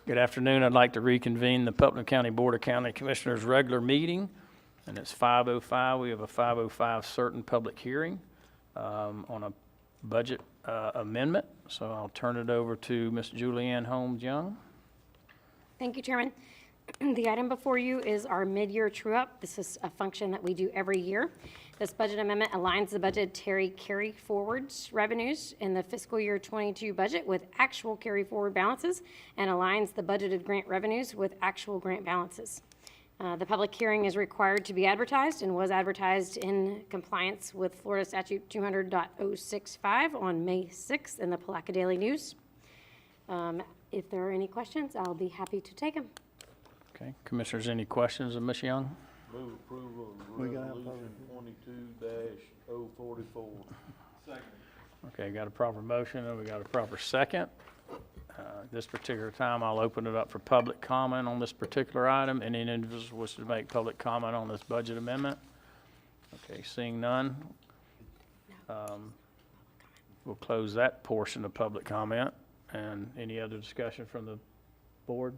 Good afternoon. I'd like to reconvene the Putnam County Board of County Commissioners regular meeting, and it's 5:05. We have a 5:05 certain public hearing on a budget amendment. So I'll turn it over to Ms. Julianne Holmes-Young. Thank you, Chairman. The item before you is our mid-year true-up. This is a function that we do every year. This budget amendment aligns the budgetary carry-forwards revenues in the fiscal year 22 budget with actual carry-forward balances and aligns the budgeted grant revenues with actual grant balances. The public hearing is required to be advertised and was advertised in compliance with Florida Statute 200.065 on May 6th in the Palaca Daily News. If there are any questions, I'll be happy to take them. Okay, Commissioners, any questions of Ms. Young? Move approval of resolution 22-044. Second. Okay, got a proper motion and we got a proper second. This particular time, I'll open it up for public comment on this particular item. Any individuals wish to make public comment on this budget amendment? Okay, seeing none. We'll close that portion of public comment. And any other discussion from the board?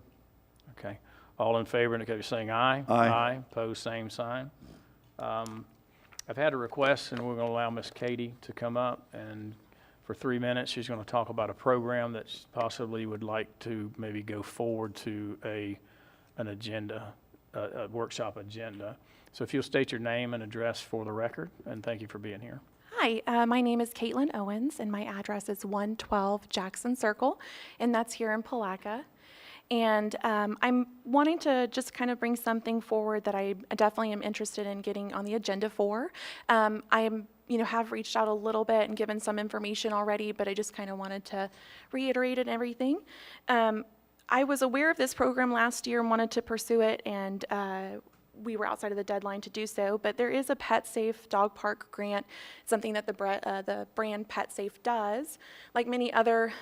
Okay. All in favor, indicate by saying aye. Aye. Aye. Opposed, same sign. I've had a request, and we're going to allow Miss Katie to come up, and for 3 minutes, she's going to talk about a program that possibly would like to maybe go forward to an agenda, a workshop agenda. So if you'll state your name and address for the record, and thank you for being here. Hi, my name is Caitlin Owens, and my address is 112 Jackson Circle, and that's here in Palaca. And I'm wanting to just kind of bring something forward that I definitely am interested in getting on the agenda for. I am, have reached out a little bit and given some information already, but I just kind of wanted to reiterate it and everything. I was aware of this program last year and wanted to pursue it, and we were outside of the deadline to do so, but there is a Pet Safe Dog Park grant, something that the brand Pet Safe does. Like many other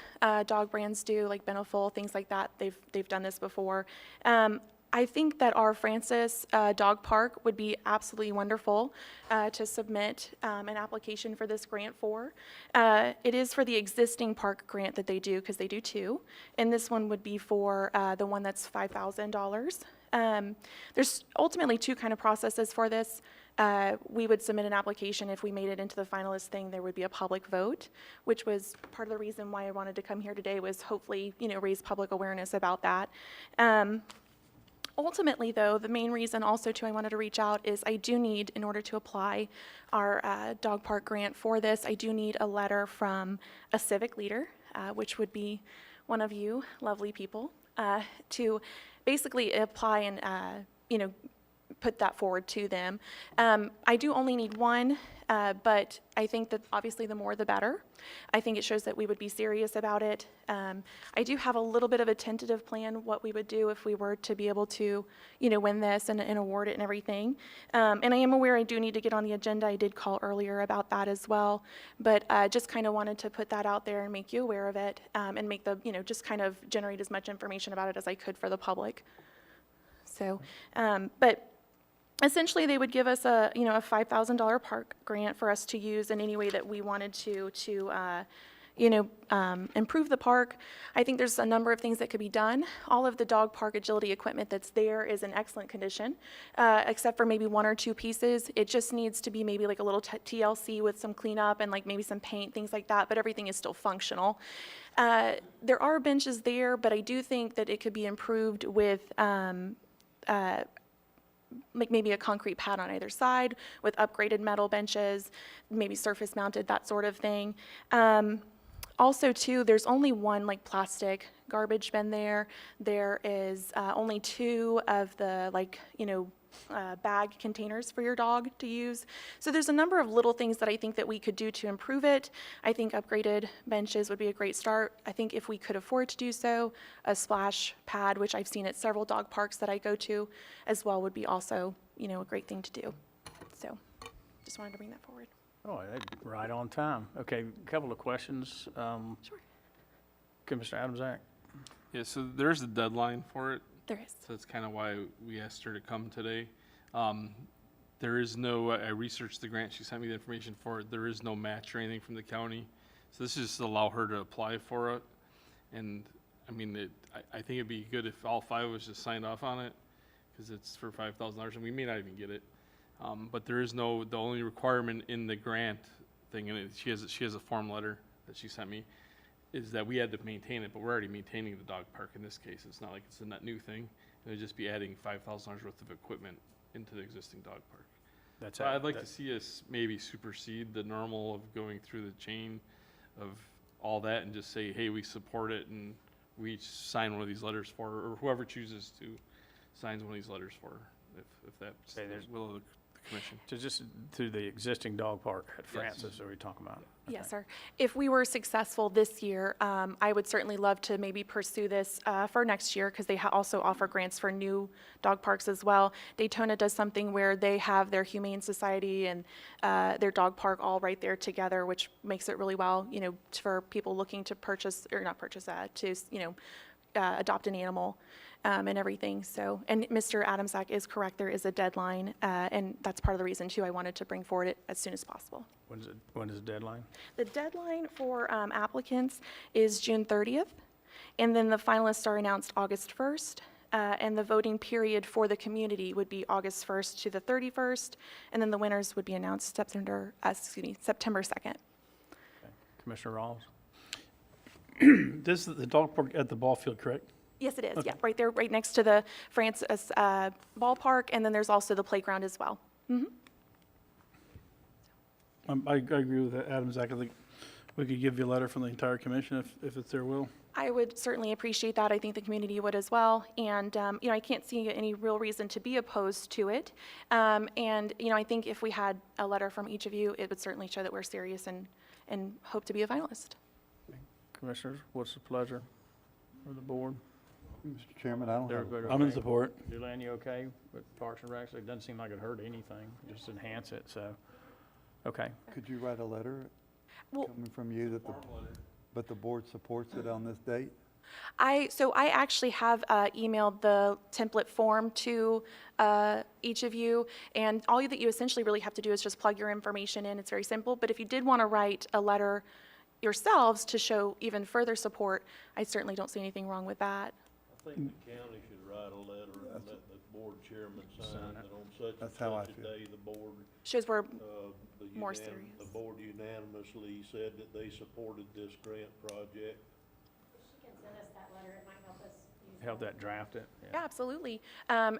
dog brands do, like Beneful, things like that, they've done this before. I think that our Francis Dog Park would be absolutely wonderful to submit an application for this grant for. It is for the existing park grant that they do, because they do two, and this one would be for the one that's $5,000. There's ultimately two kind of processes for this. We would submit an application. If we made it into the finalist thing, there would be a public vote, which was part of the reason why I wanted to come here today, was hopefully, raise public awareness about that. Ultimately, though, the main reason also too I wanted to reach out is I do need, in order to apply our dog park grant for this, I do need a letter from a civic leader, which would be one of you lovely people, to basically apply and, put that forward to them. I do only need one, but I think that obviously the more the better. I think it shows that we would be serious about it. I do have a little bit of a tentative plan what we would do if we were to be able to, win this and award it and everything. And I am aware I do need to get on the agenda. I did call earlier about that as well, but just kind of wanted to put that out there and make you aware of it, and make the, just kind of generate as much information about it as I could for the public. So, but essentially, they would give us a $5,000 park grant for us to use in any way that we wanted to improve the park. I think there's a number of things that could be done. All of the dog park agility equipment that's there is in excellent condition, except for maybe one or two pieces. It just needs to be maybe like a little TLC with some cleanup and like maybe some paint, things like that, but everything is still functional. There are benches there, but I do think that it could be improved with like maybe a concrete pad on either side with upgraded metal benches, maybe surface mounted, that sort of thing. Also too, there's only one like plastic garbage bin there. There is only two of the bag containers for your dog to use. So there's a number of little things that I think that we could do to improve it. I think upgraded benches would be a great start. I think if we could afford to do so, a splash pad, which I've seen at several dog parks that I go to as well, would be also, a great thing to do. So just wanted to bring that forward. Oh, right on time. Okay, a couple of questions. Sure. Commissioner Adams-Ack. Yeah, so there's a deadline for it. There is. So that's kind of why we asked her to come today. There is no, I researched the grant, she sent me the information for it. There is no match or anything from the county. So this is just allow her to apply for it. And I mean, I think it'd be good if all 5 of us just signed off on it, because it's for $5,000, and we may not even get it. But there is no, the only requirement in the grant thing, and she has a form letter that she sent me, is that we had to maintain it, but we're already maintaining the dog park in this case. It's not like it's a net new thing. It would just be adding $5,000 worth of equipment into the existing dog park. That's So it. I'd like to see us maybe supersede the normal of going through the chain of all that and just say, hey, we support it, and we each sign one of these letters for her, or whoever chooses to signs one of these letters for her, if that's Okay, the there's- will of the commission. To just to the existing dog park at Yes. Francis, are we talking about? Yes, sir. If we were successful this year, I would certainly love to maybe pursue this for next year, because they also offer grants for new dog parks as well. Daytona does something where they have their Humane Society and their dog park all right there together, which makes it really well, you know, for people looking to purchase, or not purchase, to, you know, adopt an animal and everything. So, and Mr. Adamsack is correct, there is a deadline, and that's part of the reason too I wanted to bring forward it as soon as possible. When is the deadline? The deadline for applicants is June 30th, and then the finalists are announced August 1st, and the voting period for the community would be August 1st to the 31st, and then the winners would be announced September 2nd. Commissioner Rawls? This is the dog park at the ball field, correct? Yes, it is, Okay. yeah, right there, right next to the Francis ballpark, and then there's also the playground as well. I agree with that, Adam, Zach. I think we could give you a letter from the entire commission if it's their will. I would certainly appreciate that. I think the community would as well. And, you know, I can't see any real reason to be opposed to it. And, you know, I think if we had a letter from each of you, it would certainly show that we're serious and hope to be a finalist. Commissioners, what's the pleasure of the board? Mr. Chairman, I don't have, Everybody I'm in okay? support. Julianne, you okay with Parks and Recs? It doesn't seem like it hurt anything, just enhance it, so, okay. could you write a letter Well- coming from you that but the board supports it on this date? So I actually have emailed the template form to each of you, and all that you essentially really have to do is just plug your information in. It's very simple, but if you did want to write a letter yourselves to show even further support, I certainly don't see anything wrong with that. I think the county should write a letter and let the board chairman sign that on such and That's how I such a feel. day, the board, Shows we're the More the serious. board unanimously said that they supported this grant project. She can send us that letter, it might help us use Help that draft it? Yeah, absolutely.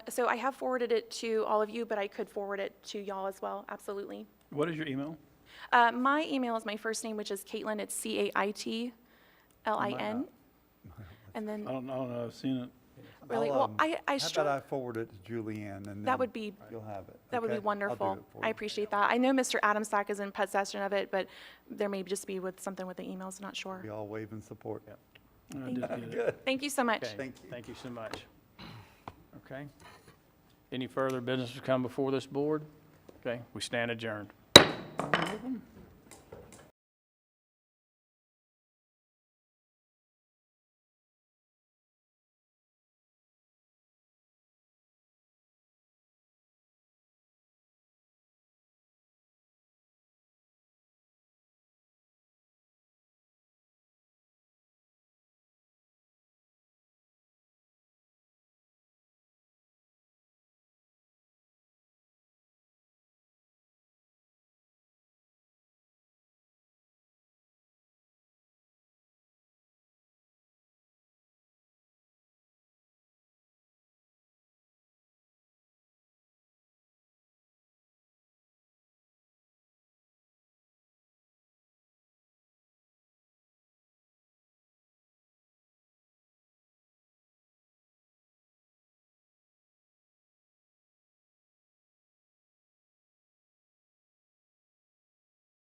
So I have forwarded it to all of you, but I could forward it to y'all as well, absolutely. What is your email? My email is my first name, which is Caitlin, it's Caitlin. And then, I don't know, I've seen it. really, I'll, well, I How about struck, I forward it to Julianne and then that would be, you'll have it? that would be okay? I'll do wonderful. it for I you. appreciate that. I know Mr. Adamsack is in possession of it, but there may just be with something with the emails, not sure. We all wave and support. I did get it. Thank you so much. Okay, Thank you. Thank you so much. Okay. Any further business to come before this board? Okay, we stand adjourned.